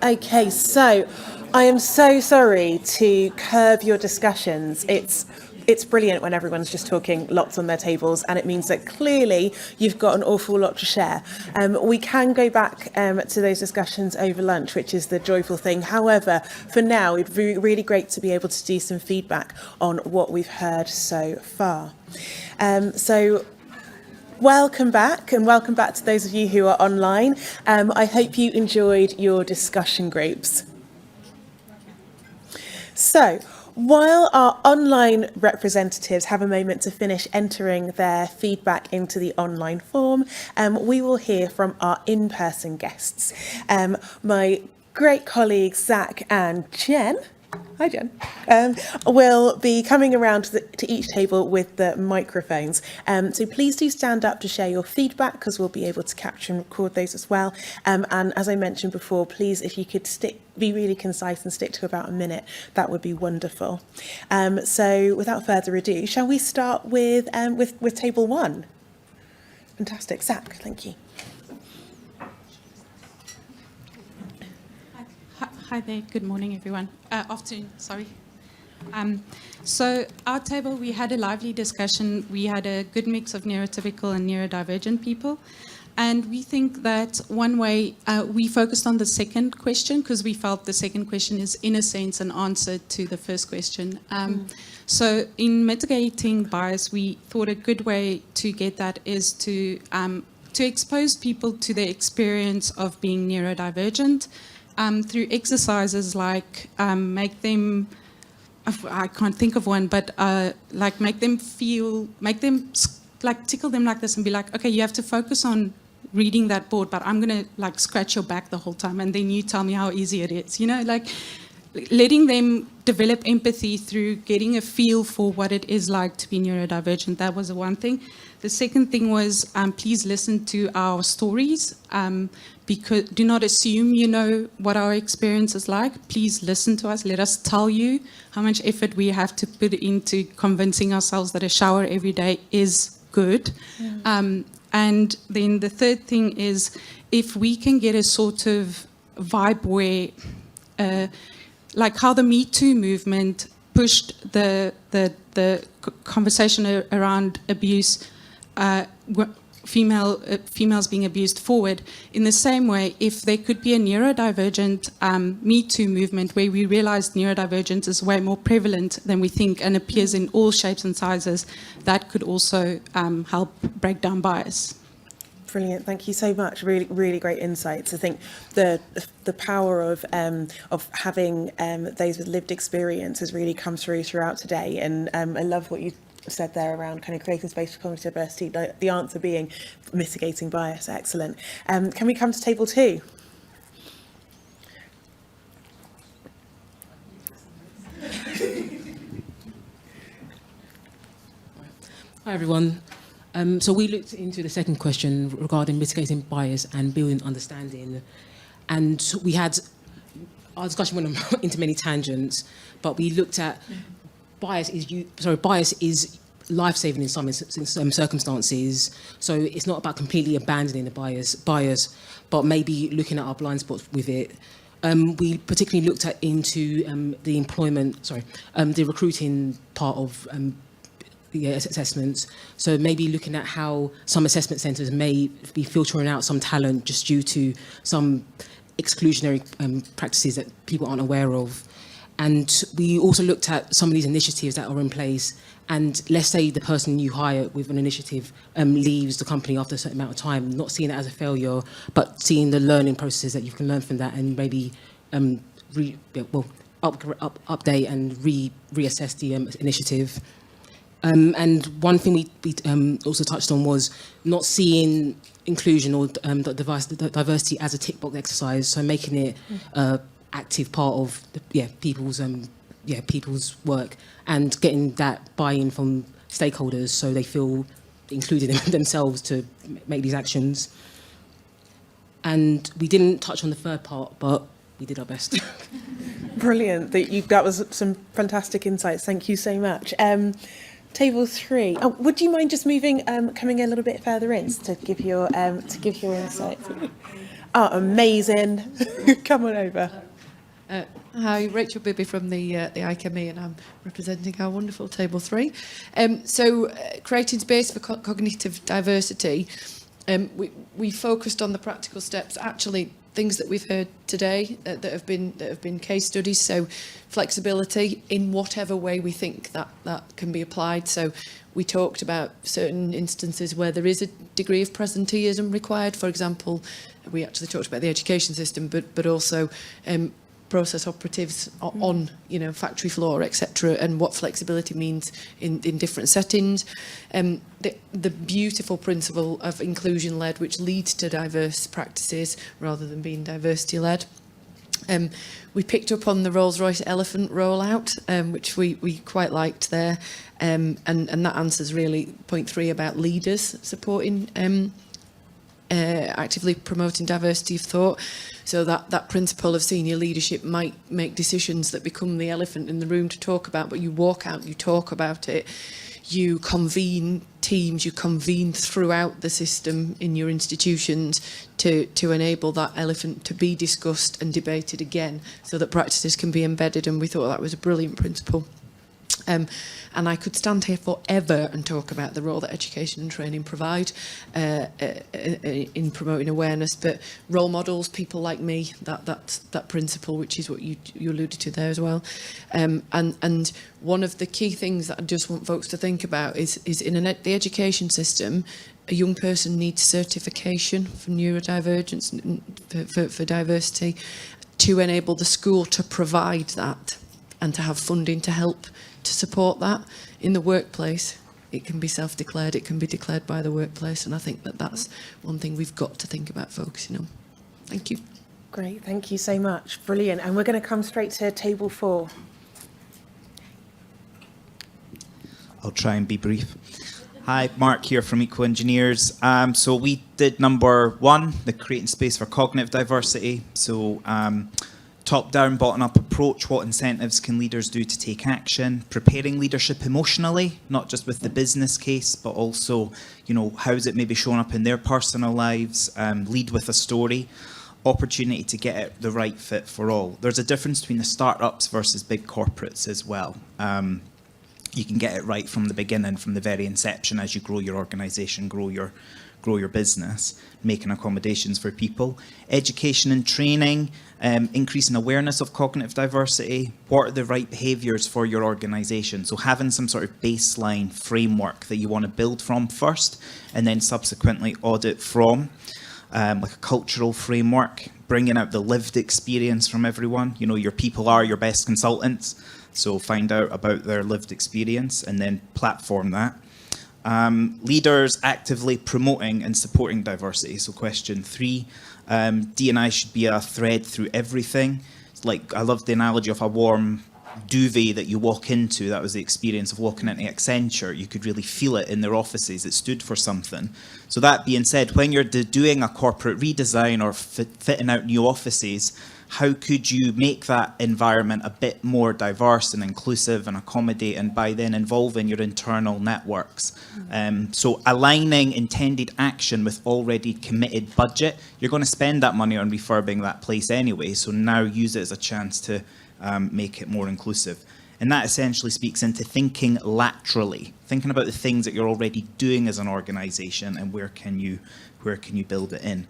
Okay, so I am so sorry to curb your discussions. It's brilliant when everyone's just talking lots on their tables, and it means that clearly you've got an awful lot to share. We can go back to those discussions over lunch, which is the joyful thing. However, for now, it'd be really great to be able to do some feedback on what we've heard so far. So welcome back, and welcome back to those of you who are online. I hope you enjoyed your discussion groups. So, while our online representatives have a moment to finish entering their feedback into the online form, we will hear from our in-person guests. My great colleagues, Zach and Jen, hi Jen, will be coming around to each table with the microphones. So please do stand up to share your feedback, because we'll be able to capture and record those as well. And as I mentioned before, please, if you could be really concise and stick to about a minute, that would be wonderful. So without further ado, shall we start with table one? Fantastic. Zach, thank you. Hi there, good morning everyone. Afternoon, sorry. So our table, we had a lively discussion. We had a good mix of neurotypical and neurodivergent people. And we think that one way, we focused on the second question because we felt the second question is in a sense an answer to the first question. So in mitigating bias, we thought a good way to get that is to expose people to the experience of being neurodivergent, through exercises like make them, I can't think of one, but like make them like tickle them like this and be like, okay, you have to focus on reading that board, but I'm going to like scratch your back the whole time and then you tell me how easy it is, you know, like letting them develop empathy through getting a feel for what it is like to be neurodivergent. That was the one thing. The second thing was please listen to our stories. Because do not assume you know what our experience is like. Please listen to us. Let us tell you how much effort we have to put into convincing ourselves that a shower every day is good. And then the third thing is if we can get a sort of vibe where, like how the Me Too movement pushed the conversation around abuse, females being abused forward. In the same way, if there could be a neurodivergent Me Too movement where we realize neurodivergence is way more prevalent than we think and appears in all shapes and sizes, that could also help break down bias. Brilliant, thank you so much. Really, really great insights. I think the power of having those with lived experience has really come throughout today, and I love what you said there around kind of creating space for cognitive diversity, the answer being mitigating bias. Excellent. Can we come to table two? Hi everyone. So we looked into the second question regarding mitigating bias and building understanding, and we had our discussion went into many tangents, but we looked at bias is life-saving in some circumstances. So it's not about completely abandoning the bias, but maybe looking at our blind spots with it. We particularly looked at into the the recruiting part of assessments. So maybe looking at how some assessment centres may be filtering out some talent just due to some exclusionary practices that people aren't aware of. And we also looked at some of these initiatives that are in place. And let's say the person you hire with an initiative leaves the company after a certain amount of time, not seeing it as a failure, but seeing the learning processes that you can learn from that, and maybe update and reassess the initiative. And one thing we also touched on was not seeing inclusion or diversity as a tick box exercise, so making it active part of people's work and getting that buy-in from stakeholders so they feel included in themselves to make these actions. And we didn't touch on the third part, but we did our best. Brilliant. That was some fantastic insights. Thank you so much. Table 3. Oh, would you mind just moving, coming a little bit further in to give your insight? Oh, amazing! Come on over. Hi, Rachel Bibby from the ICME, and I'm representing our wonderful Table 3. Creating space for cognitive diversity, we focused on the practical steps, actually things that we've heard today that have been case studies. So flexibility in whatever way we think that can be applied. So we talked about certain instances where there is a degree of presenteeism required. For example, we actually talked about the education system, but also process operatives on, factory floor, etc., and what flexibility means in different settings. The beautiful principle of inclusion-led, which leads to diverse practices rather than being diversity-led. We picked up on the Rolls-Royce elephant rollout, which we quite liked there, and that answers really point 3 about leaders supporting actively promoting diversity of thought. So that principle of senior leadership might make decisions that become the elephant in the room to talk about, but you walk out, you talk about it, you convene teams, you convene throughout the system in your institutions to enable that elephant to be discussed and debated again so that practices can be embedded, and we thought that was a brilliant principle. And I could stand here forever and talk about the role that education and training provide in promoting awareness, but role models, people like me, that principle, which is what you alluded to there as well. And one of the key things that I just want folks to think about is in the education system, a young person needs certification for neurodivergence, for diversity, to enable the school to provide that and to have funding to help to support that. In the workplace, it can be self-declared, it can be declared by the workplace, and I think that's one thing we've got to think about focusing on. Thank you. Great, thank you so much. Brilliant. And we're going to come straight to Table 4. I'll try and be brief. Hi, Mark here from Eco Engineers. So we did number 1, the creating space for cognitive diversity. So top-down, bottom-up approach, what incentives can leaders do to take action, preparing leadership emotionally, not just with the business case, but also, how is it maybe showing up in their personal lives, lead with a story, opportunity to get it the right fit for all. There's a difference between the startups versus big corporates as well. You can get it right from the beginning, from the very inception, as you grow your organisation, grow your business, making accommodations for people. Education and training, increasing awareness of cognitive diversity. What are the right behaviours for your organisation? So having some sort of baseline framework that you want to build from first, and then subsequently audit from, like a cultural framework, bringing out the lived experience from everyone. Your people are your best consultants, so find out about their lived experience and then platform that. Leaders actively promoting and supporting diversity. So question 3, D&I should be a thread through everything. It's like, I love the analogy of a warm duvet that you walk into. That was the experience of walking into Accenture. You could really feel it in their offices. It stood for something. So that being said, when you're doing a corporate redesign or fitting out new offices, how could you make that environment a bit more diverse and inclusive and accommodating by then involving your internal networks? So aligning intended action with already committed budget. You're going to spend that money on refurbing that place anyway, so now use it as a chance to make it more inclusive. And that essentially speaks into thinking laterally, thinking about the things that you're already doing as an organisation and where can you build it in.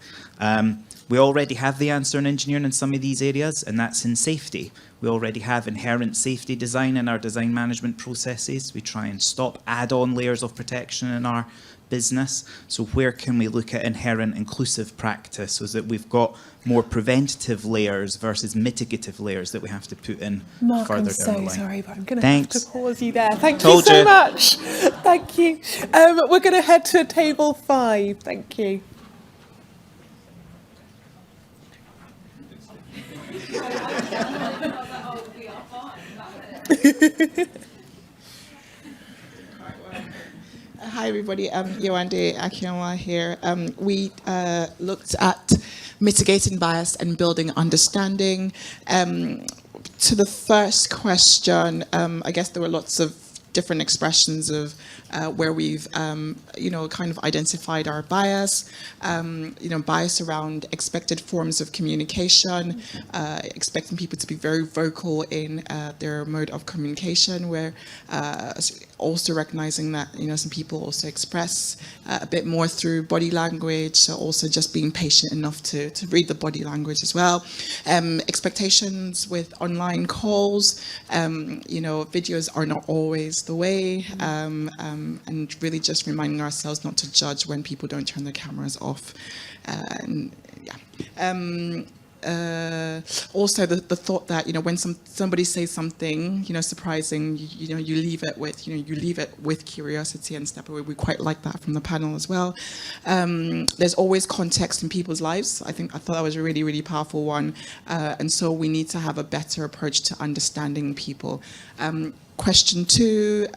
We already have the answer in engineering in some of these areas, and that's in safety. We already have inherent safety design in our design management processes. We try and stop add-on layers of protection in our business. So where can we look at inherent inclusive practice so that we've got more preventative layers versus mitigative layers that we have to put in Mark, further I'm down so the line. sorry, but I'm going to have to pause you there. Thank you Told so you. much. Thank you. We're going to head to Table 5. Thank you. Hi everybody, Yewande Akinola here. We looked at mitigating bias and building understanding. To the first question, I guess there were lots of different expressions of where we've, kind of identified our bias, bias around expected forms of communication, expecting people to be very vocal in their mode of communication, where also recognizing that, some people also express a bit more through body language, so also just being patient enough to read the body language as well. Expectations with online calls, videos are not always the way, and really just reminding ourselves not to judge when people don't turn their cameras off. Also the thought that, when somebody says something, surprising, you leave it with curiosity and step away. We quite like that from the panel as well. There's always context in people's lives. I thought that was a really, really powerful one. And so we need to have a better approach to understanding people. Question 2,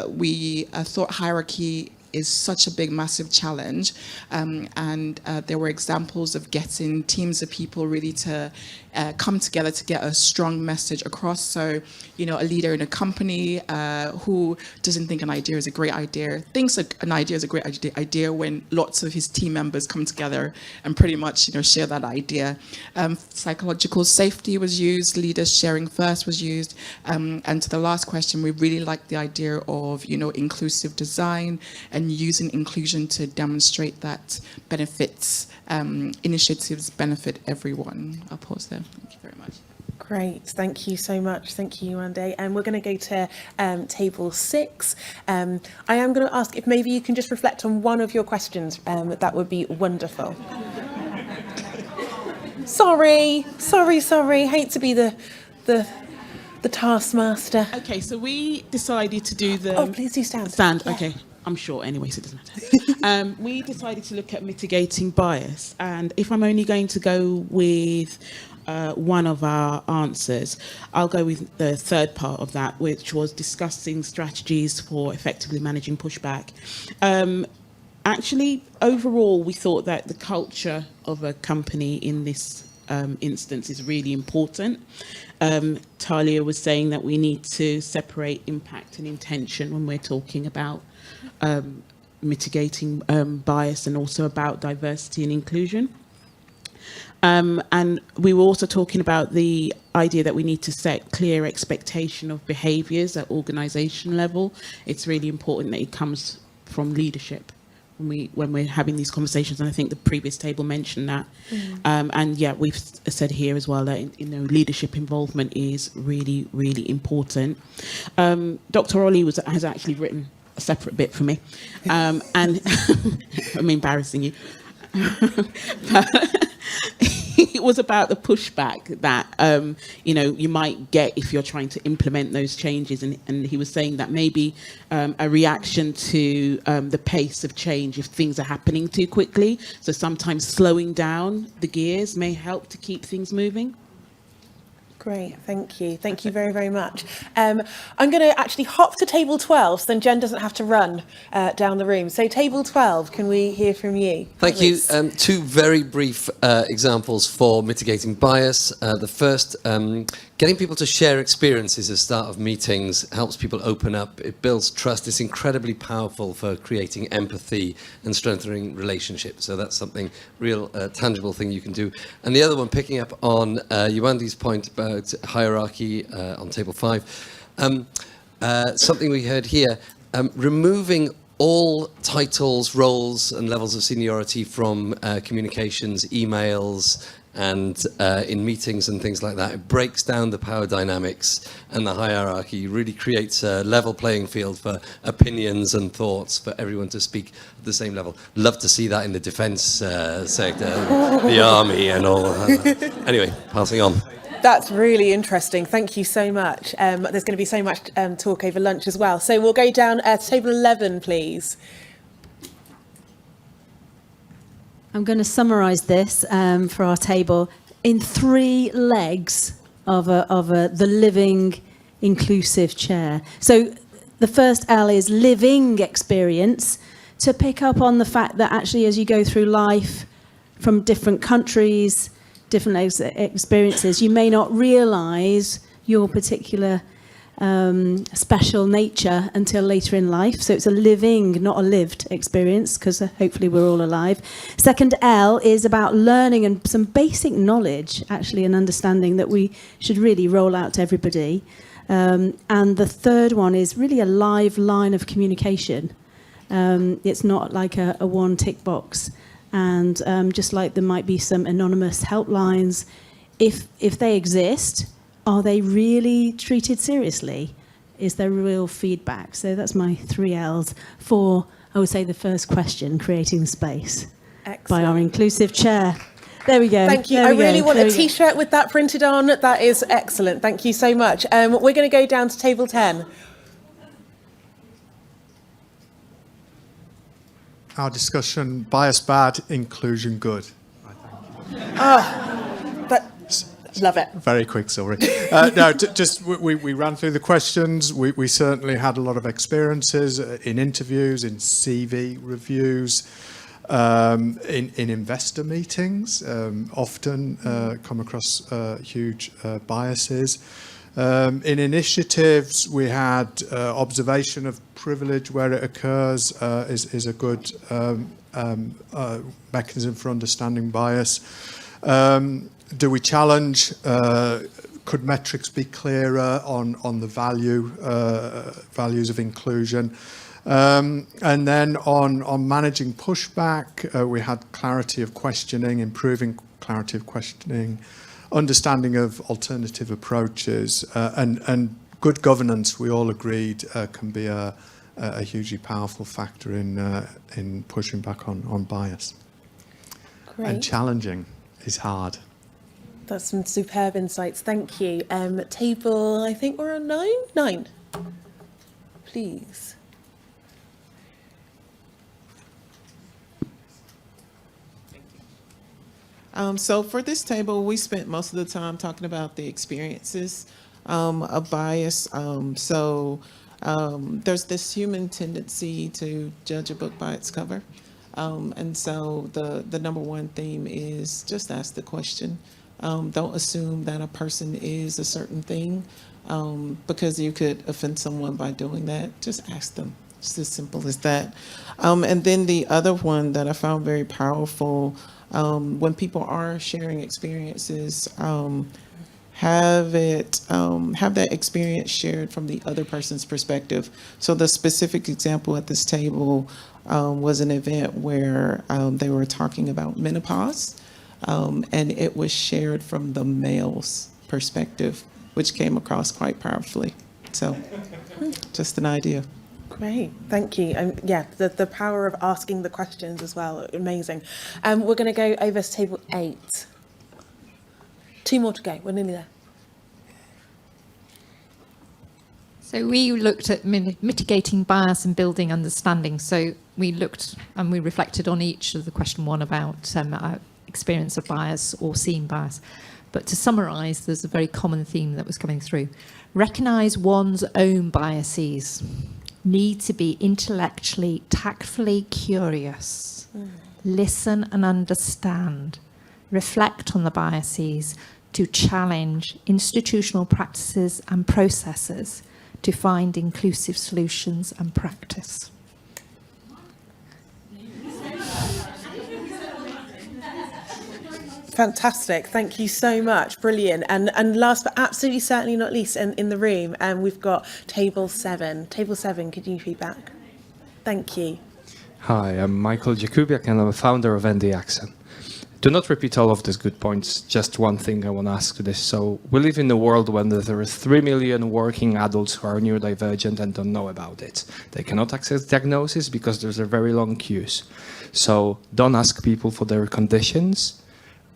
we thought hierarchy is such a big, massive challenge. And there were examples of getting teams of people really to come together to get a strong message across. So, a leader in a company who doesn't think an idea is a great idea, thinks an idea is a great idea when lots of his team members come together and pretty much, share that idea. Psychological safety was used, leaders sharing first was used. And to the last question, we really liked the idea of, inclusive design and using inclusion to demonstrate that benefits, initiatives benefit everyone. I'll pause there. Thank you very much. Great, thank you so much. Thank you, Yewande. And we're going to go to table 6. I am going to ask if maybe you can just reflect on one of your questions. That would be wonderful. Sorry. Hate to be the taskmaster. Okay, so we decided to do the... Oh, please do stand. Stand, Yeah. okay. I'm short anyway, so it doesn't matter. We decided to look at mitigating bias, and if I'm only going to go with one of our answers, I'll go with the third part of that, which was discussing strategies for effectively managing pushback. Actually, overall, we thought that the culture of a company in this instance is really important. Talia was saying that we need to separate impact and intention when we're talking about mitigating bias and also about diversity and inclusion. And we were also talking about the idea that we need to set clear expectation of behaviours at organisation level. It's really important that it comes from leadership when we're having these conversations, and I think the previous table mentioned that. And yeah, we've said here as well that leadership involvement is really, really important. Dr. Ollie has actually written a separate bit for me, and I'm embarrassing you. But it was about the pushback that you might get if you're trying to implement those changes, and he was saying that maybe a reaction to the pace of change if things are happening too quickly. So sometimes slowing down the gears may help to keep things moving. Great, thank you. Thank you very, very much. I'm going to actually hop to table 12, so then Jen doesn't have to run down the room. So table 12, can we hear from you? Thank you. Two very brief examples for mitigating bias. The first, getting people to share experiences at the start of meetings helps people open up. It builds trust. It's incredibly powerful for creating empathy and strengthening relationships. So that's something real tangible thing you can do. And the other one, picking up on Yewande's point about hierarchy on table 5, something we heard here, removing all titles, roles and levels of seniority from communications, emails and in meetings and things like that. It breaks down the power dynamics and the hierarchy, really creates a level playing field for opinions and thoughts for everyone to speak at the same level. Love to see that in the defence sector, the army and all. Anyway, passing on. That's really interesting. Thank you so much. There's going to be so much talk over lunch as well. So we'll go down to table 11, please. I'm going to summarise this for our table in 3 legs of the living inclusive chair. So the first L is living experience, to pick up on the fact that actually as you go through life from different countries, different experiences, you may not realise your particular special nature until later in life. So it's a living, not a lived experience, because hopefully we're all alive. Second L is about learning and some basic knowledge, actually, and understanding that we should really roll out to everybody. And the third one is really a live line of communication. It's not like a one tick box. And just like there might be some anonymous helplines, if they exist, are they really treated seriously? Is there real feedback? So that's my 3 L's for, I would say, the first question, creating space. Excellent. By our inclusive chair. There we go. Thank you. There I we really go. want There a we go. T-shirt with that printed on. That is excellent. Thank you so much. We're going to go down to table 10. Our discussion, bias bad, inclusion good. Love it. Very quick, sorry. We ran through the questions. We certainly had a lot of experiences in interviews, in CV reviews, in investor meetings, often come across huge biases. In initiatives, we had observation of privilege where it occurs is a good mechanism for understanding bias. Do we challenge? Could metrics be clearer on the values of inclusion? And then on managing pushback, we had clarity of questioning, improving clarity of questioning, understanding of alternative approaches, and good governance. We all agreed can be a hugely powerful factor in pushing back on bias. Great. And challenging is hard. That's some superb insights. Thank you. Table, I think we're on 9? 9. Please. So for this table, we spent most of the time talking about the experiences of bias. There's this human tendency to judge a book by its cover. And so the number one theme is just ask the question. Don't assume that a person is a certain thing because you could offend someone by doing that. Just ask them. It's as simple as that. And then the other one that I found very powerful, when people are sharing experiences, have that experience shared from the other person's perspective. So the specific example at this table was an event where they were talking about menopause, and it was shared from the male's perspective, which came across quite powerfully. So just an idea. Great, thank you. The power of asking the questions as well, amazing. We're going to go over to table 8. 2 more to go, we're nearly there. So we looked at mitigating bias and building understanding. So we looked and we reflected on each of the question 1 about our experience of bias or seeing bias. But to summarise, there's a very common theme that was coming through. Recognise one's own biases. Need to be intellectually, tactfully curious. Listen and understand. Reflect on the biases to challenge institutional practices and processes to find inclusive solutions and practice. Fantastic, thank you so much, brilliant. And last but absolutely certainly not least in the room, we've got table 7. Table 7, could you feedback? Thank you. Hi, I'm Michael Jakubiak and I'm a founder of ND Accent. Do not repeat all of these good points, just one thing I want to ask to this. So we live in a world when there are 3 million working adults who are neurodivergent and don't know about it. They cannot access diagnosis because there's a very long queues. So don't ask people for their conditions.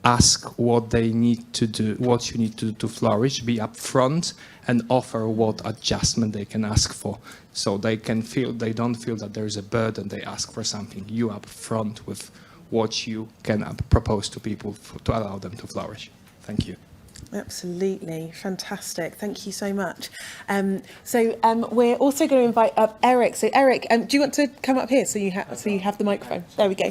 Ask what they need to do, what you need to do to flourish, be upfront and offer what adjustment they can ask for. So they don't feel that there is a burden, they ask for something. You upfront with what you can propose to people to allow them to flourish. Thank you. Absolutely, fantastic. Thank you so much. We're also going to invite up Eric. So Eric, do you want to come up here so you have the microphone? There we go.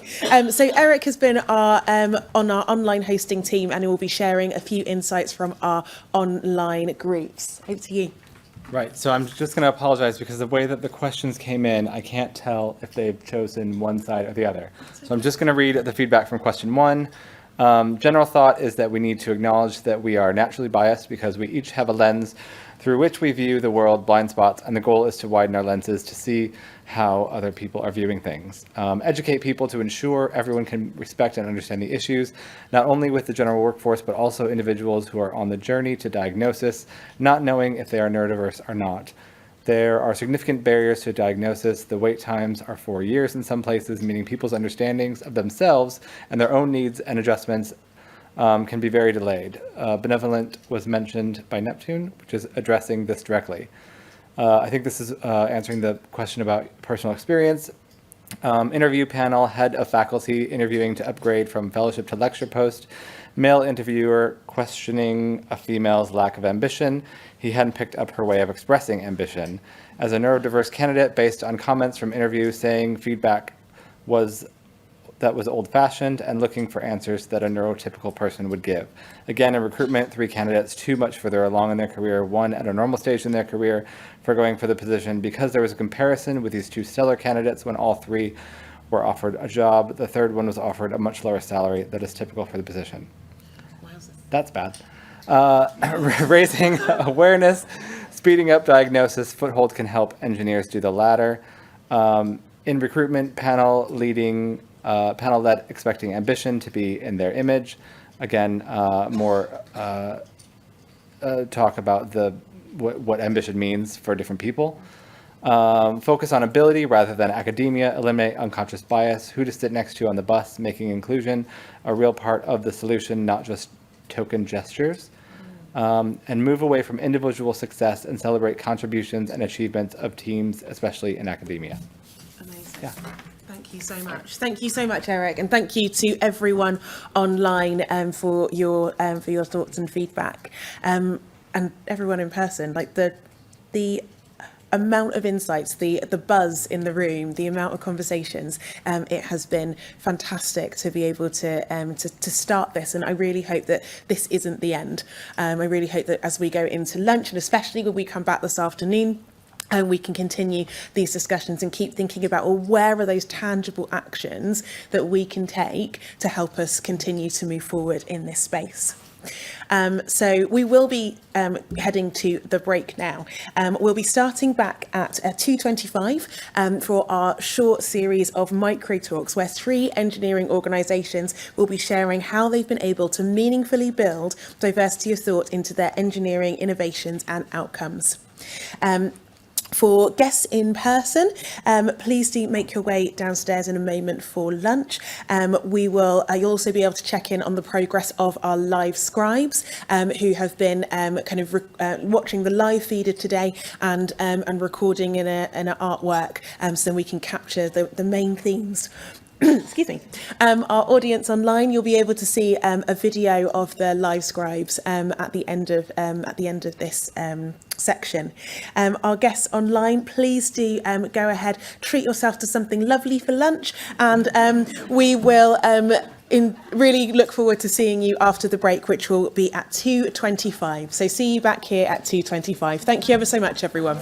So Eric has been on our online hosting team and he will be sharing a few insights from our online groups. Over to you. Right, so I'm just going to apologize because the way that the questions came in, I can't tell if they've chosen one side or the other. So I'm just going to read the feedback from question 1. General thought is that we need to acknowledge that we are naturally biased because we each have a lens through which we view the world, blind spots, and the goal is to widen our lenses to see how other people are viewing things. Educate people to ensure everyone can respect and understand the issues, not only with the general workforce, but also individuals who are on the journey to diagnosis, not knowing if they are neurodiverse or not. There are significant barriers to diagnosis. The wait times are 4 years in some places, meaning people's understandings of themselves and their own needs and adjustments can be very delayed. Benevolent was mentioned by Neptune, which is addressing this directly. I think this is answering the question about personal experience. Interview panel, head of faculty interviewing to upgrade from fellowship to lecture post. Male interviewer questioning a female's lack of ambition. He hadn't picked up her way of expressing ambition. As a neurodiverse candidate, based on comments from interview saying feedback was old-fashioned and looking for answers that a neurotypical person would give. Again, in recruitment, 3 candidates too much further along in their career, 1 at a normal stage in their career for going for the position. Because there was a comparison with these 2 stellar candidates when all 3 were offered a job, the 3rd one was offered a much lower salary that is typical for the position. That's bad. Raising awareness, speeding up diagnosis, foothold can help engineers do the latter. In recruitment, panel led expecting ambition to be in their image. Again, more talk about what ambition means for different people. Focus on ability rather than academia. Eliminate unconscious bias. Who to sit next to on the bus, making inclusion a real part of the solution, not just token gestures. And move away from individual success and celebrate contributions and achievements of teams, especially in academia. Amazing. Yeah. Thank you so much. Thank you so much, Eric, and thank you to everyone online for your thoughts and feedback, and everyone in person. Like the amount of insights, the buzz in the room, the amount of conversations, it has been fantastic to be able to start this, and I really hope that this isn't the end. I really hope that as we go into lunch, and especially when we come back this afternoon, and we can continue these discussions and keep thinking about, well, where are those tangible actions that we can take to help us continue to move forward in this space. So we will be heading to the break now. We'll be starting back at 2:25 for our short series of micro talks where 3 engineering organisations will be sharing how they've been able to meaningfully build diversity of thought into their engineering innovations and outcomes. For guests in person, please do make your way downstairs in a moment for lunch. You'll also be able to check in on the progress of our live scribes who have been watching the live feeder today and recording in an artwork so we can capture the main themes. Excuse me. Our audience online, you'll be able to see a video of the live scribes at the end of this section. Our guests online, please do go ahead, treat yourself to something lovely for lunch, and we will really look forward to seeing you after the break, which will be at 2:25. So see you back here at 2:25. Thank you ever so much, everyone.